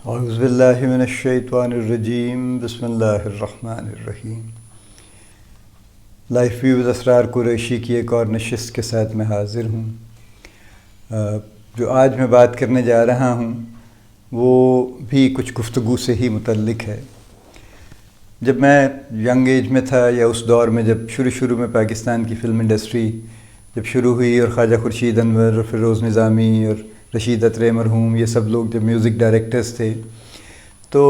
اعوذ باللہ من الشیطان الرجیم بسم اللہ الرحمن الرحیم۔ لائف ویوز اسرار قریشی کی ایک اور نشست کے ساتھ میں حاضر ہوں۔ جو آج میں بات کرنے جا رہا ہوں وہ بھی کچھ گفتگو سے ہی متعلق ہے۔ جب میں ینگ ایج میں تھا یا اس دور میں جب شروع میں پاکستان کی فلم انڈسٹری جب شروع ہوئی اور خواجہ خورشید انور اور فیروز نظامی اور رشید اترے مرحوم یہ سب لوگ جب میوزک ڈائریکٹرز تھے تو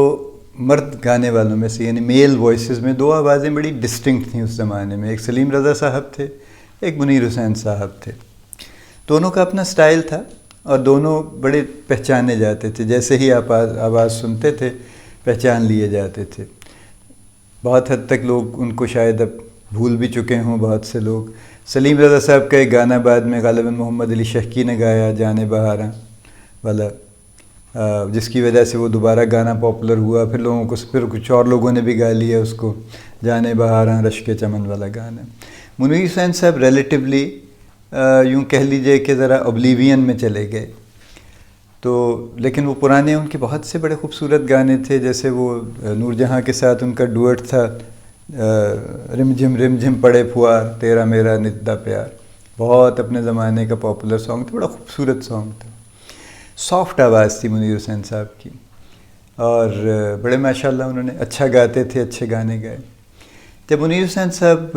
مرد گانے والوں میں سے یعنی میل وائسز میں دو آوازیں بڑی ڈسٹنکٹ تھیں اس زمانے میں۔ ایک سلیم رضا صاحب تھے، ایک منیر حسین صاحب تھے۔ دونوں کا اپنا سٹائل تھا اور دونوں بڑے پہچانے جاتے تھے، جیسے ہی آپ آواز سنتے تھے پہچان لیے جاتے تھے۔ بہت حد تک لوگ ان کو شاید اب بھول بھی چکے ہوں بہت سے لوگ۔ سلیم رضا صاحب کا ایک گانا بعد میں غالباً محمد علی شہکی نے گایا، جانے بہاراں والا، جس کی وجہ سے وہ دوبارہ گانا پاپولر ہوا۔ پھر لوگوں کو پھر کچھ اور لوگوں نے بھی گا لیا اس کو، جانے بہاراں رشک چمن والا گانا۔ منیر حسین صاحب ریلیٹیولی یوں کہہ لیجئے کہ ذرا اوبلیوین میں چلے گئے تو، لیکن وہ پرانے ان کے بہت سے بڑے خوبصورت گانے تھے، جیسے وہ نور جہاں کے ساتھ ان کا ڈوئٹ تھا، رم جھم پڑے پھوار تیرا میرا ندہ پیار، بہت اپنے زمانے کا پاپولر سانگ تھا، بڑا خوبصورت سانگ تھا۔ سافٹ آواز تھی منیر حسین صاحب کی اور بڑے ماشاءاللہ انہوں نے اچھا گاتے تھے، اچھے گانے گائے۔ جب منیر حسین صاحب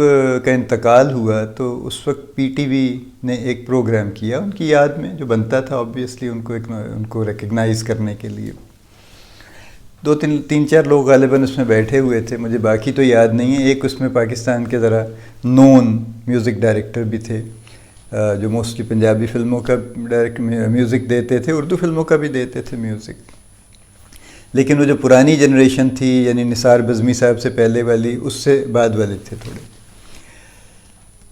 کا انتقال ہوا تو اس وقت پی ٹی وی نے ایک پروگرام کیا ان کی یاد میں، جو بنتا تھا آبویسلی ان کو ریکگنائز کرنے کے لیے۔ تین چار لوگ غالباً اس میں بیٹھے ہوئے تھے، مجھے باقی تو یاد نہیں ہے۔ ایک اس میں پاکستان کے ذرا نون میوزک ڈائریکٹر بھی تھے، جو موسٹلی پنجابی فلموں کا میوزک دیتے تھے، اردو فلموں کا بھی دیتے تھے میوزک، لیکن وہ جو پرانی جنریشن تھی یعنی نثار بزمی صاحب سے پہلے والی، اس سے بعد والے تھے تھوڑے۔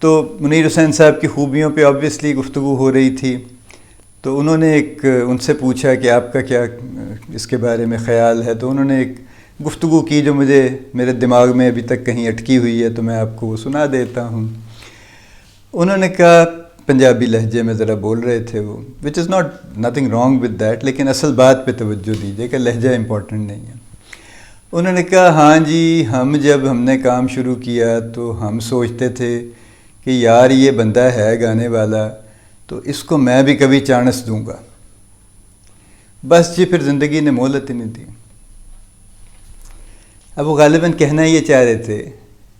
تو منیر حسین صاحب کی خوبیوں پہ آبویسلی گفتگو ہو رہی تھی، تو انہوں نے ان سے پوچھا کہ آپ کا کیا اس کے بارے میں خیال ہے، تو انہوں نے ایک گفتگو کی جو میرے دماغ میں ابھی تک کہیں اٹکی ہوئی ہے، تو میں آپ کو وہ سنا دیتا ہوں۔ انہوں نے کہا، پنجابی لہجے میں ذرا بول رہے تھے وہ، which is nothing wrong with that, لیکن اصل بات پہ توجہ دیجیے کہ لہجہ امپورٹنٹ نہیں ہے۔ انہوں نے کہا، ہاں جی، جب ہم نے کام شروع کیا تو ہم سوچتے تھے کہ یار یہ بندہ ہے گانے والا تو اس کو میں بھی کبھی چانس دوں گا، بس جی پھر زندگی نے مہلت ہی نہیں دی۔ اب وہ غالباً کہنا یہ چاہ رہے تھے،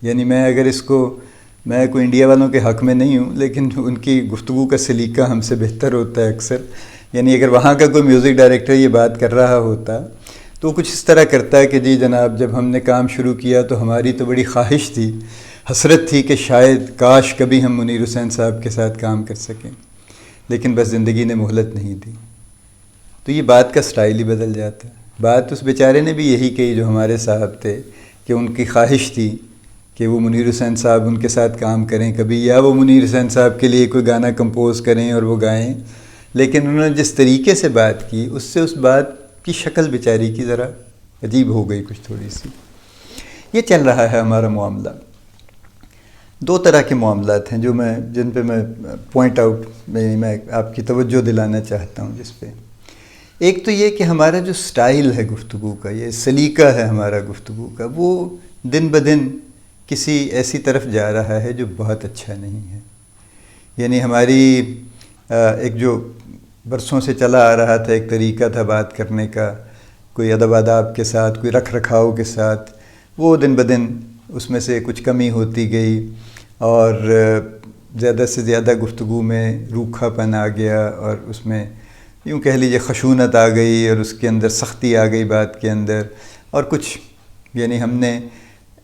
یعنی میں کوئی انڈیا والوں کے حق میں نہیں ہوں، لیکن ان کی گفتگو کا سلیقہ ہم سے بہتر ہوتا ہے اکثر۔ یعنی اگر وہاں کا کوئی میوزک ڈائریکٹر یہ بات کر رہا ہوتا تو وہ کچھ اس طرح کرتا ہے کہ جی جناب، جب ہم نے کام شروع کیا تو ہماری تو بڑی خواہش تھی، حسرت تھی کہ شاید کاش کبھی ہم منیر حسین صاحب کے ساتھ کام کر سکیں، لیکن بس زندگی نے مہلت نہیں دی۔ تو یہ بات کا سٹائل ہی بدل جاتا ہے۔ بات اس بیچارے نے بھی یہی کہی جو ہمارے صاحب تھے، کہ ان کی خواہش تھی کہ وہ منیر حسین صاحب ان کے ساتھ کام کریں کبھی، یا وہ منیر حسین صاحب کے لیے کوئی گانا کمپوز کریں اور وہ گائیں، لیکن انہوں نے جس طریقے سے بات کی اس سے اس بات کی شکل بیچاری کی ذرا عجیب ہو گئی کچھ تھوڑی سی۔ یہ چل رہا ہے ہمارا معاملہ۔ دو طرح کے معاملات ہیں جن پہ میں پوائنٹ آؤٹ میں آپ کی توجہ دلانا چاہتا ہوں جس پہ۔ ایک تو یہ کہ ہمارا جو سٹائل ہے گفتگو کا، یہ سلیقہ ہے ہمارا گفتگو کا، وہ دن بدن کسی ایسی طرف جا رہا ہے جو بہت اچھا نہیں ہے۔ یعنی ہماری ایک جو برسوں سے چلا آ رہا تھا ایک طریقہ تھا بات کرنے کا، کوئی ادب آداب کے ساتھ، کوئی رکھ رکھاؤ کے ساتھ، وہ دن بدن اس میں سے کچھ کمی ہوتی گئی اور زیادہ سے زیادہ گفتگو میں روکھا پن آ گیا، اور اس میں یوں کہہ لیجیے خشونت آ گئی، اور اس کے اندر سختی آ گئی بات کے اندر، اور کچھ یعنی ہم نے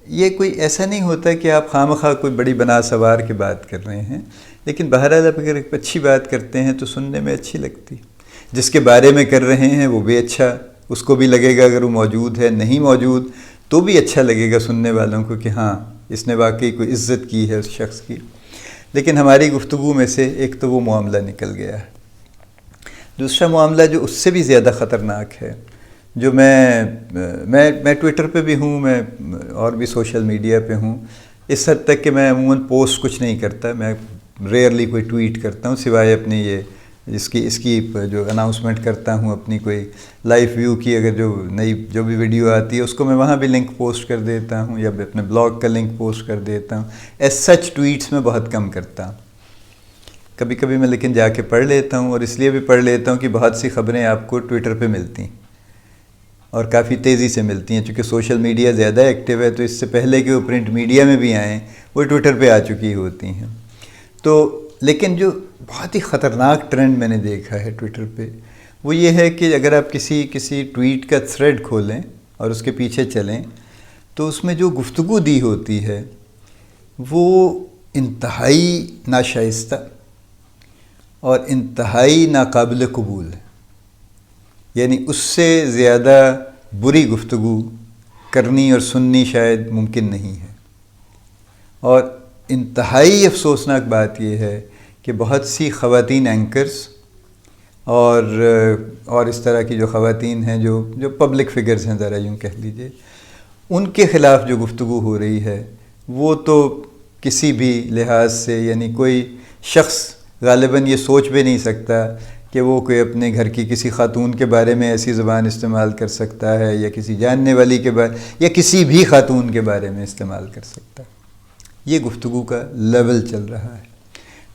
یہ کوئی ایسا نہیں ہوتا کہ آپ خواہ کوئی بڑی بنا سوار کے بات کر رہے ہیں، لیکن بہرحال آپ اگر ایک اچھی بات کرتے ہیں تو سننے میں اچھی لگتی۔ جس کے بارے میں کر رہے ہیں وہ بھی اچھا، اس کو بھی لگے گا، اگر وہ موجود ہے نہیں موجود تو بھی اچھا لگے گا سننے والوں کو کہ ہاں اس نے واقعی کوئی عزت کی ہے اس شخص کی۔ لیکن ہماری گفتگو میں سے ایک تو وہ معاملہ نکل گیا ہے۔ دوسرا معاملہ جو اس سے بھی زیادہ خطرناک ہے، جو میں ٹویٹر پہ بھی ہوں، میں اور بھی سوشل میڈیا پہ ہوں، اس حد تک کہ میں عموماً پوسٹ کچھ نہیں کرتا، میں ریئرلی کوئی ٹویٹ کرتا ہوں سوائے اپنی یہ اس کی جو اناؤنسمنٹ کرتا ہوں اپنی کوئی لائف ویو کی، اگر جو بھی ویڈیو آتی ہے اس کو میں وہاں بھی لنک پوسٹ کر دیتا ہوں، یا اپنے بلاگ کا لنک پوسٹ کر دیتا ہوں. ایز سچ ٹویٹس میں بہت کم کرتا ہوں. کبھی کبھی میں لیکن جا کے پڑھ لیتا ہوں، اور اس لیے بھی پڑھ لیتا ہوں کہ بہت سی خبریں آپ کو ٹویٹر پہ ملتی ہیں اور کافی تیزی سے ملتی ہیں، چونکہ سوشل میڈیا زیادہ ایکٹیو ہے، تو اس سے پہلے کہ وہ پرنٹ میڈیا میں بھی آئیں وہ ٹویٹر پہ آ چکی ہوتی ہیں. تو لیکن جو بہت ہی خطرناک ٹرینڈ میں نے دیکھا ہے ٹویٹر پہ، وہ یہ ہے کہ اگر آپ کسی ٹویٹ کا تھریڈ کھولیں اور اس کے پیچھے چلیں، تو اس میں جو گفتگو دی ہوتی ہے وہ انتہائی ناشائستہ اور انتہائی ناقابل قبول ہے. یعنی اس سے زیادہ بری گفتگو کرنی اور سننی شاید ممکن نہیں ہے. اور انتہائی افسوسناک بات یہ ہے کہ بہت سی خواتین اینکرز اور اس طرح کی جو خواتین ہیں جو پبلک فگرز ہیں، ذرا یوں کہہ لیجئے، ان کے خلاف جو گفتگو ہو رہی ہے وہ تو کسی بھی لحاظ سے، یعنی کوئی شخص غالباً یہ سوچ بھی نہیں سکتا کہ وہ کوئی اپنے گھر کی کسی خاتون کے بارے میں ایسی زبان استعمال کر سکتا ہے، یا کسی جاننے والی کے بارے، یا کسی بھی خاتون کے بارے میں استعمال کر سکتا ہے. یہ گفتگو کا لیول چل رہا ہے،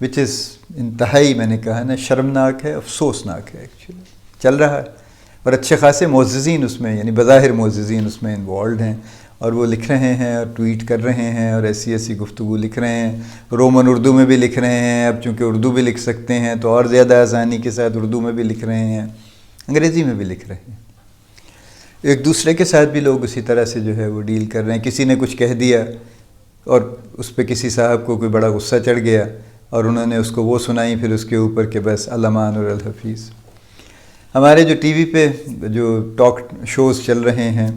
وچ از انتہائی، میں نے کہا نا، شرمناک ہے، افسوسناک ہے ایکچولی چل رہا ہے. اور اچھے خاصے معززین اس میں، یعنی بظاہر معززین اس میں انوالوڈ ہیں، اور وہ لکھ رہے ہیں اور ٹویٹ کر رہے ہیں اور ایسی گفتگو لکھ رہے ہیں. رومن اردو میں بھی لکھ رہے ہیں، اب چونکہ اردو بھی لکھ سکتے ہیں تو اور زیادہ آسانی کے ساتھ اردو میں بھی لکھ رہے ہیں، انگریزی میں بھی لکھ رہے ہیں. ایک دوسرے کے ساتھ بھی لوگ اسی طرح سے جو ہے وہ ڈیل کر رہے ہیں. کسی نے کچھ کہہ دیا اور اس پہ کسی صاحب کو کوئی بڑا غصہ چڑھ گیا اور انہوں نے اس کو وہ سنائی پھر اس کے اوپر کہ بس الامان اور الحفیظ. ہمارے جو ٹی وی پہ جو ٹاک شوز چل رہے ہیں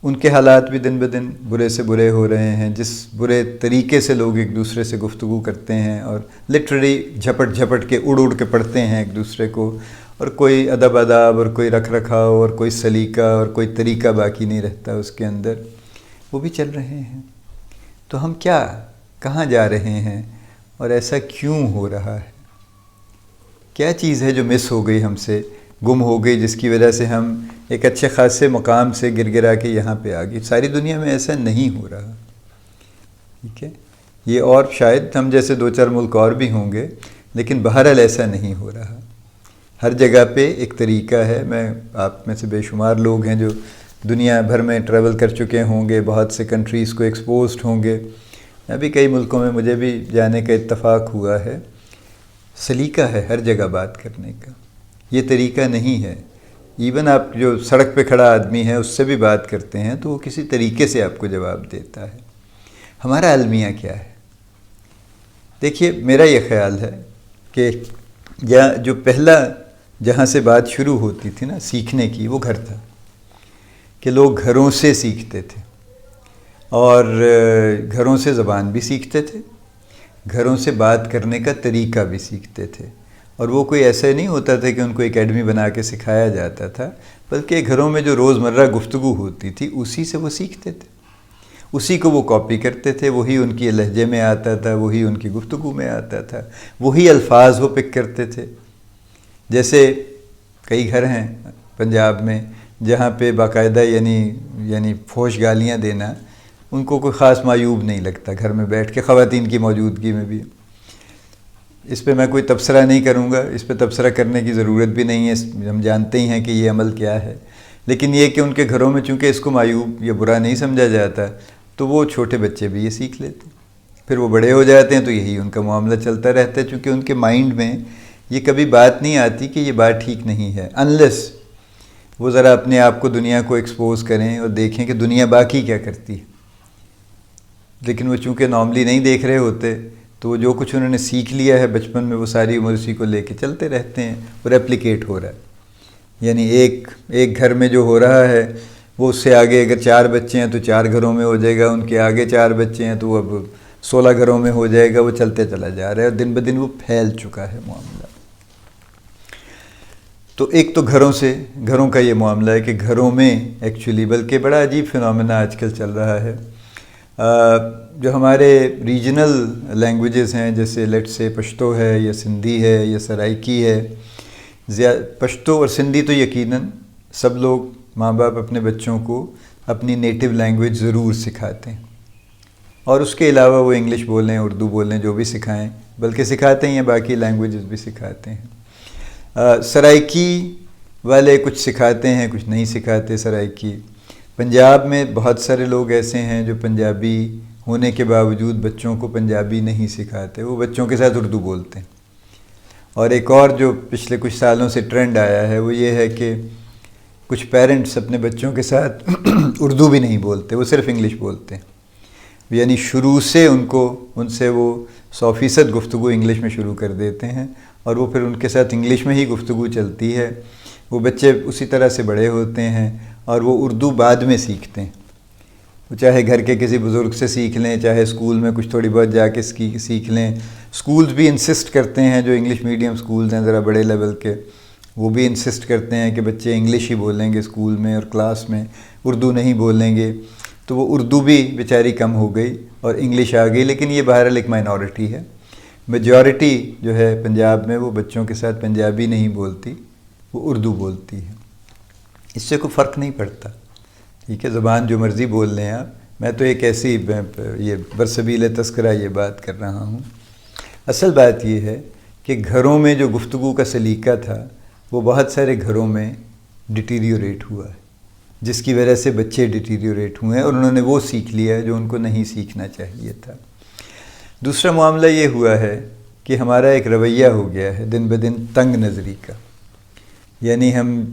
ان کے حالات بھی دن بدن برے سے برے ہو رہے ہیں. جس برے طریقے سے لوگ ایک دوسرے سے گفتگو کرتے ہیں اور لٹرلی جھپٹ کے اڑ کے پڑھتے ہیں ایک دوسرے کو، اور کوئی ادب اور کوئی رکھ رکھاؤ اور کوئی سلیقہ اور کوئی طریقہ باقی نہیں رہتا اس کے اندر، وہ بھی چل رہے ہیں. تو ہم کہاں جا رہے ہیں اور ایسا کیوں ہو رہا ہے؟ کیا چیز ہے جو مس ہو گئی، ہم سے گم ہو گئی، جس کی وجہ سے ہم ایک اچھے خاصے مقام سے گرا کے یہاں پہ آ گئی؟ ساری دنیا میں ایسا نہیں ہو رہا. ٹھیک ہے، یہ اور شاید ہم جیسے 2-4 ملک اور بھی ہوں گے، لیکن بہرحال ایسا نہیں ہو رہا. ہر جگہ پہ ایک طریقہ ہے. آپ میں سے بے شمار لوگ ہیں جو دنیا بھر میں ٹریول کر چکے ہوں گے، بہت سے کنٹریز کو ایکسپوزڈ ہوں گے. ابھی کئی ملکوں میں مجھے بھی جانے کا اتفاق ہوا ہے. سلیقہ ہے ہر جگہ بات کرنے کا، یہ طریقہ نہیں ہے. ایون آپ جو سڑک پہ کھڑا آدمی ہے اس سے بھی بات کرتے ہیں تو وہ کسی طریقے سے آپ کو جواب دیتا ہے. ہمارا المیہ کیا ہے؟ دیکھیے، میرا یہ خیال ہے کہ جو پہلا جہاں سے بات شروع ہوتی تھی نا سیکھنے کی، وہ گھر تھا. کہ لوگ گھروں سے سیکھتے تھے، اور گھروں سے زبان بھی سیکھتے تھے، گھروں سے بات کرنے کا طریقہ بھی سیکھتے تھے. اور وہ کوئی ایسا نہیں ہوتا تھا کہ ان کو اکیڈمی بنا کے سکھایا جاتا تھا، بلکہ گھروں میں جو روزمرہ گفتگو ہوتی تھی اسی سے وہ سیکھتے تھے، اسی کو وہ کاپی کرتے تھے، وہی ان کی لہجے میں آتا تھا، وہی ان کی گفتگو میں آتا تھا، وہی الفاظ وہ پک کرتے تھے. جیسے کئی گھر ہیں پنجاب میں جہاں پہ باقاعدہ یعنی فوش گالیاں دینا ان کو کوئی خاص معیوب نہیں لگتا، گھر میں بیٹھ کے خواتین کی موجودگی میں بھی. اس پہ میں کوئی تبصرہ نہیں کروں گا، اس پہ تبصرہ کرنے کی ضرورت بھی نہیں ہے، ہم جانتے ہی ہیں کہ یہ عمل کیا ہے. لیکن یہ کہ ان کے گھروں میں چونکہ اس کو معیوب یا برا نہیں سمجھا جاتا تو وہ چھوٹے بچے بھی یہ سیکھ لیتے ہیں. پھر وہ بڑے ہو جاتے ہیں تو یہی ان کا معاملہ چلتا رہتا ہے، چونکہ ان کے مائنڈ میں یہ کبھی بات نہیں آتی کہ یہ بات ٹھیک نہیں ہے، انلیس وہ ذرا اپنے آپ کو دنیا کو ایکسپوز کریں اور دیکھیں کہ دنیا باقی کیا کرتی ہے. لیکن وہ چونکہ نارملی نہیں دیکھ رہے ہوتے تو وہ جو کچھ انہوں نے سیکھ لیا ہے بچپن میں وہ ساری عمر اسی کو لے کے چلتے رہتے ہیں اور ریپلیکیٹ ہو رہا ہے. یعنی ایک گھر میں جو ہو رہا ہے وہ اس سے آگے اگر 4 بچے ہیں تو 4 گھروں میں ہو جائے گا، ان کے آگے 4 بچے ہیں تو وہ اب 16 گھروں میں ہو جائے گا. وہ چلتے چلا جا رہا ہے اور دن بدن وہ پھیل چکا ہے معاملہ. تو ایک تو گھروں کا یہ معاملہ ہے کہ گھروں میں ایکچولی، بلکہ بڑا عجیب فنومینا آج کل چل رہا ہے. جو ہمارے ریجنل لینگویجز ہیں جیسے لیٹ سے پشتو ہے یا سندھی ہے یا سرائکی ہے، پشتو اور سندھی تو یقیناً سب لوگ ماں باپ اپنے بچوں کو اپنی نیٹو لینگویج ضرور سکھاتے ہیں، اور اس کے علاوہ وہ انگلش بولیں، اردو بولیں، جو بھی سکھائیں، بلکہ سکھاتے ہیں باقی لینگویجز بھی سکھاتے ہیں۔ سرائکی والے کچھ سکھاتے ہیں، کچھ نہیں سکھاتے سرائکی۔ پنجاب میں بہت سارے لوگ ایسے ہیں جو پنجابی ہونے کے باوجود بچوں کو پنجابی نہیں سکھاتے، وہ بچوں کے ساتھ اردو بولتے ہیں۔ اور ایک اور جو پچھلے کچھ سالوں سے ٹرینڈ آیا ہے وہ یہ ہے کہ کچھ پیرنٹس اپنے بچوں کے ساتھ اردو بھی نہیں بولتے، وہ صرف انگلش بولتے ہیں، یعنی شروع سے ان سے وہ 100% گفتگو انگلش میں شروع کر دیتے ہیں، اور وہ پھر ان کے ساتھ انگلش میں ہی گفتگو چلتی ہے۔ وہ بچے اسی طرح سے بڑے ہوتے ہیں اور وہ اردو بعد میں سیکھتے ہیں، وہ چاہے گھر کے کسی بزرگ سے سیکھ لیں، چاہے اسکول میں کچھ تھوڑی بہت جا کے سیکھ لیں۔ اسکولز بھی انسسٹ کرتے ہیں، جو انگلش میڈیم اسکولز ہیں ذرا بڑے لیول کے، وہ بھی انسسٹ کرتے ہیں کہ بچے انگلش ہی بولیں گے اسکول میں اور کلاس میں، اردو نہیں بولیں گے، تو وہ اردو بھی بیچاری کم ہو گئی اور انگلش آ گئی، لیکن یہ بہرحال ایک مائنورٹی ہے۔ میجورٹی جو ہے پنجاب میں وہ بچوں کے ساتھ پنجابی نہیں بولتی، وہ اردو بولتی ہے۔ اس سے کوئی فرق نہیں پڑتا، ٹھیک ہے، زبان جو مرضی بول لیں آپ، میں تو ایک ایسی یہ برسبیل تذکرہ یہ بات کر رہا ہوں۔ اصل بات یہ ہے کہ گھروں میں جو گفتگو کا سلیقہ تھا وہ بہت سارے گھروں میں ڈیٹیریوریٹ ہوا ہے، جس کی وجہ سے بچے ڈیٹیریوریٹ ہوئے ہیں اور انہوں نے وہ سیکھ لیا ہے جو ان کو نہیں سیکھنا چاہیے تھا۔ دوسرا معاملہ یہ ہوا ہے کہ ہمارا ایک رویہ ہو گیا ہے دن بدن تنگ نظری کا، یعنی ہم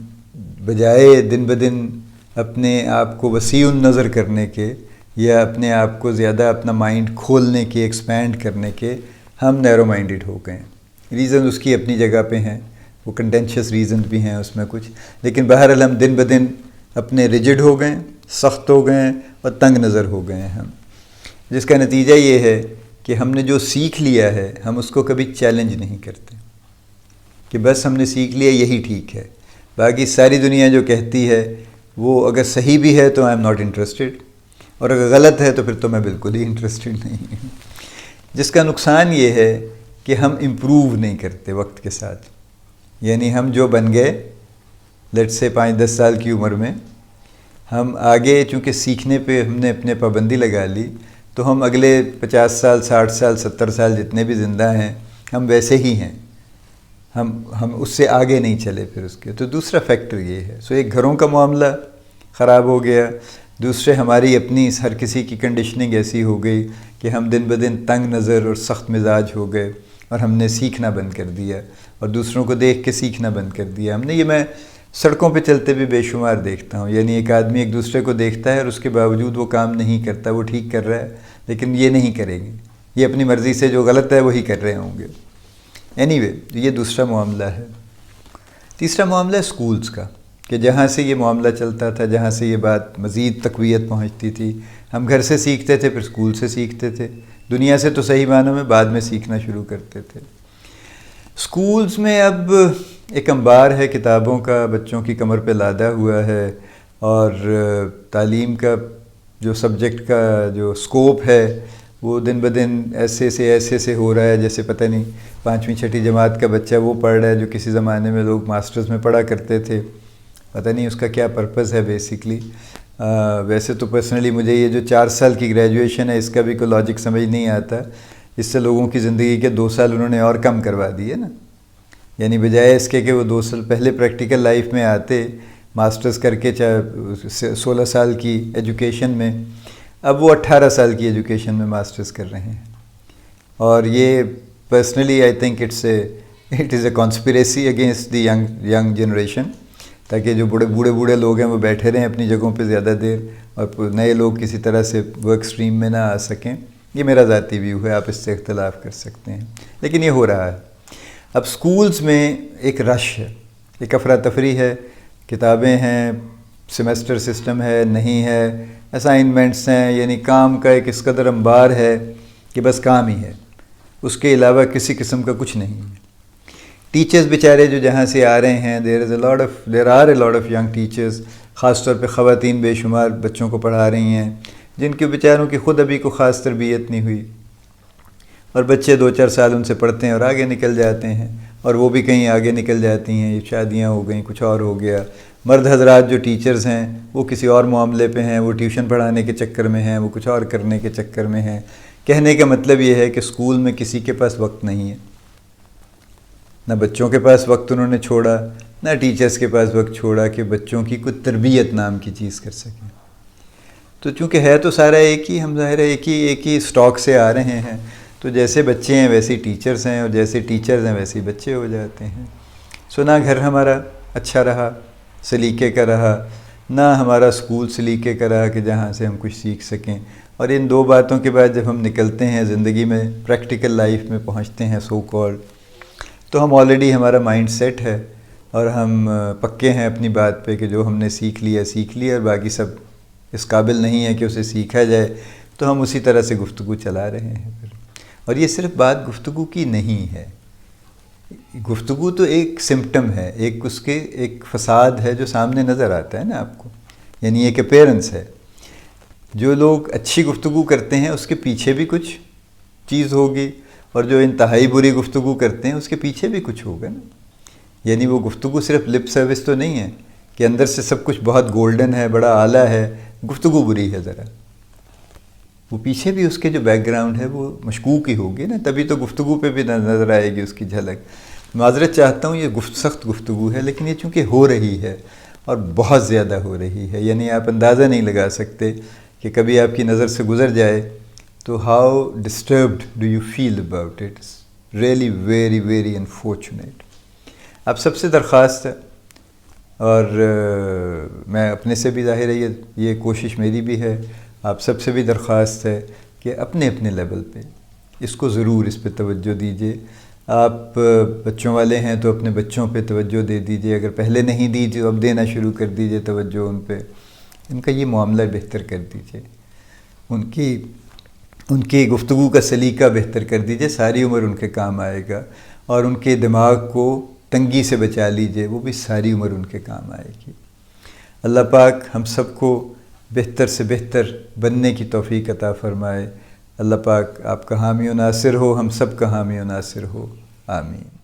بجائے دن بدن اپنے آپ کو وسیع النظر کرنے کے یا اپنے آپ کو زیادہ اپنا مائنڈ کھولنے کے، ایکسپینڈ کرنے کے، ہم نیرو مائنڈڈ ہو گئے ہیں۔ ریزن اس کی اپنی جگہ پہ ہیں، وہ کنٹینشیس ریزن بھی ہیں اس میں کچھ، لیکن بہرحال ہم دن بدن اپنے ریجڈ ہو گئے، سخت ہو گئے ہیں اور تنگ نظر ہو گئے ہیں ہم، جس کا نتیجہ یہ ہے کہ ہم نے جو سیکھ لیا ہے ہم اس کو کبھی چیلنج نہیں کرتے کہ بس ہم نے سیکھ لیا یہی ٹھیک ہے، باقی ساری دنیا جو کہتی ہے وہ اگر صحیح بھی ہے تو آئی ایم ناٹ انٹرسٹڈ، اور اگر غلط ہے تو پھر تو میں بالکل ہی انٹرسٹڈ نہیں ہوں، جس کا نقصان یہ ہے کہ ہم امپروو نہیں کرتے وقت کے ساتھ، یعنی ہم جو بن گئے لیٹ سے 5-10 سال کی عمر میں، ہم آگے چونکہ سیکھنے پہ ہم نے اپنے پابندی لگا لی، تو ہم اگلے 50 سال 60 سال 70 سال جتنے بھی زندہ ہیں ہم ویسے ہی ہیں، ہم اس سے آگے نہیں چلے پھر اس کے۔ تو دوسرا فیکٹر یہ ہے، سو ایک گھروں کا معاملہ خراب ہو گیا، دوسرے ہماری اپنی ہر کسی کی کنڈیشننگ ایسی ہو گئی کہ ہم دن بدن تنگ نظر اور سخت مزاج ہو گئے اور ہم نے سیکھنا بند کر دیا اور دوسروں کو دیکھ کے سیکھنا بند کر دیا ہم نے۔ یہ میں سڑکوں پہ چلتے بھی بے شمار دیکھتا ہوں، یعنی ایک آدمی ایک دوسرے کو دیکھتا ہے اور اس کے باوجود وہ کام نہیں کرتا، وہ ٹھیک کر رہا ہے لیکن یہ نہیں کریں گے، یہ اپنی مرضی سے جو غلط ہے وہی کر رہے ہوں گے۔ اینی وے یہ دوسرا معاملہ ہے۔ تیسرا معاملہ ہے اسکولز کا، کہ جہاں سے یہ معاملہ چلتا تھا، جہاں سے یہ بات مزید تقویت پہنچتی تھی، ہم گھر سے سیکھتے تھے پھر اسکول سے سیکھتے تھے، دنیا سے تو صحیح معنوں میں بعد میں سیکھنا شروع کرتے تھے۔ اسکولز میں اب ایک انبار ہے کتابوں کا، بچوں کی کمر پہ لادا ہوا ہے، اور تعلیم کا جو سبجیکٹ کا جو اسکوپ ہے وہ دن بدن ایسے سے ہو رہا ہے جیسے پتہ نہیں 5ویں 6ٹھی جماعت کا بچہ وہ پڑھ رہا ہے جو کسی زمانے میں لوگ ماسٹرز میں پڑھا کرتے تھے، پتہ نہیں اس کا کیا پرپز ہے بیسکلی۔ ویسے تو پرسنلی مجھے یہ جو 4 سال کی گریجویشن ہے اس کا بھی کوئی لاجک سمجھ نہیں آتا، اس سے لوگوں کی زندگی کے 2 سال انہوں نے اور کم کروا دیے نا، یعنی بجائے اس کے کہ وہ 2 سال پہلے پریکٹیکل لائف میں آتے ماسٹرز کر کے 16 سال کی ایجوکیشن میں، اب وہ 18 سال کی ایجوکیشن میں ماسٹرز کر رہے ہیں، اور یہ personally I think it is a conspiracy against the young generation, تاکہ جو بوڑھے لوگ ہیں وہ بیٹھے رہیں اپنی جگہوں پہ زیادہ دیر اور نئے لوگ کسی طرح سے ورک سٹریم میں نہ آ سکیں۔ یہ میرا ذاتی ویو ہے، آپ اس سے اختلاف کر سکتے ہیں، لیکن یہ ہو رہا ہے۔ اب سکولز میں ایک رش ہے، ایک افراتفری ہے، کتابیں ہیں، سیمسٹر سسٹم ہے نہیں ہے، اسائنمنٹس ہیں، یعنی کام کا ایک اس قدر انبار ہے کہ بس کام ہی ہے، اس کے علاوہ کسی قسم کا کچھ نہیں ہے۔ ٹیچرز بیچارے جو جہاں سے آ رہے ہیں، there are a lot of young teachers, خاص طور پہ خواتین بے شمار بچوں کو پڑھا رہی ہیں، جن کے بیچاروں کی خود ابھی کو خاص تربیت نہیں ہوئی، اور بچے 2-4 سال ان سے پڑھتے ہیں اور آگے نکل جاتے ہیں، اور وہ بھی کہیں آگے نکل جاتی ہیں، شادیاں ہو گئیں، کچھ اور ہو گیا۔ مرد حضرات جو ٹیچرز ہیں وہ کسی اور معاملے پہ ہیں، وہ ٹیوشن پڑھانے کے چکر میں ہیں، وہ کچھ اور کرنے کے چکر میں ہیں۔ کہنے کا مطلب یہ ہے کہ اسکول میں کسی کے پاس وقت نہیں ہے، نہ بچوں کے پاس وقت انہوں نے چھوڑا، نہ ٹیچرز کے پاس وقت چھوڑا کہ بچوں کی کوئی تربیت نام کی چیز کر سکیں۔ تو چونکہ ہے تو سارا ایک ہی، ہم ظاہر ہے ایک ہی سٹاک سے آ رہے ہیں، تو جیسے بچے ہیں ویسے ٹیچرز ہیں، اور جیسے ٹیچرز ہیں ویسے بچے ہو جاتے ہیں۔ نہ گھر ہمارا اچھا رہا، سلیقے کا رہا، نہ ہمارا اسکول سلیقے کا رہا کہ جہاں سے ہم کچھ سیکھ سکیں۔ اور ان دو باتوں کے بعد جب ہم نکلتے ہیں زندگی میں، پریکٹیکل لائف میں پہنچتے ہیں سو کالڈ، تو ہم آلریڈی ہمارا مائنڈ سیٹ ہے، اور ہم پکے ہیں اپنی بات پہ کہ جو ہم نے سیکھ لیا، اور باقی سب اس قابل نہیں ہے کہ اسے سیکھا جائے، تو ہم اسی طرح سے گفتگو چلا رہے ہیں پھر۔ اور یہ صرف بات گفتگو کی نہیں ہے، گفتگو تو ایک سمپٹم ہے، ایک فساد ہے جو سامنے نظر آتا ہے نا آپ کو، یعنی ایک اپیرنس ہے۔ جو لوگ اچھی گفتگو کرتے ہیں اس کے پیچھے بھی کچھ چیز ہوگی، اور جو انتہائی بری گفتگو کرتے ہیں اس کے پیچھے بھی کچھ ہوگا نا۔ یعنی وہ گفتگو صرف لپ سروس تو نہیں ہے کہ اندر سے سب کچھ بہت گولڈن ہے، بڑا اعلیٰ ہے، گفتگو بری ہے ذرا، وہ پیچھے بھی اس کے جو بیک گراؤنڈ ہے وہ مشکوک ہی ہوگی نا، تبھی تو گفتگو پہ بھی نظر آئے گی اس کی جھلک۔ معذرت چاہتا ہوں، یہ سخت گفتگو ہے، لیکن یہ چونکہ ہو رہی ہے اور بہت زیادہ ہو رہی ہے، یعنی آپ اندازہ نہیں لگا سکتے کہ کبھی آپ کی نظر سے گزر جائے تو how disturbed do you feel about it, really very very unfortunate. آپ سب سے درخواست ہے، اور میں اپنے سے بھی ظاہر ہے یہ کوشش میری بھی ہے، آپ سب سے بھی درخواست ہے کہ اپنے اپنے لیول پہ اس کو ضرور اس پہ توجہ دیجیے۔ آپ بچوں والے ہیں تو اپنے بچوں پہ توجہ دے دیجیے، اگر پہلے نہیں دی تو اب دینا شروع کر دیجیے توجہ ان پہ، ان کا یہ معاملہ بہتر کر دیجیے، ان کی گفتگو کا سلیقہ بہتر کر دیجیے، ساری عمر ان کے کام آئے گا، اور ان کے دماغ کو تنگی سے بچا لیجیے، وہ بھی ساری عمر ان کے کام آئے گی۔ اللہ پاک ہم سب کو بہتر سے بہتر بننے کی توفیق عطا فرمائے۔ اللہ پاک آپ کا حامی و ناصر ہو، ہم سب کا حامی و ناصر ہو، آمین۔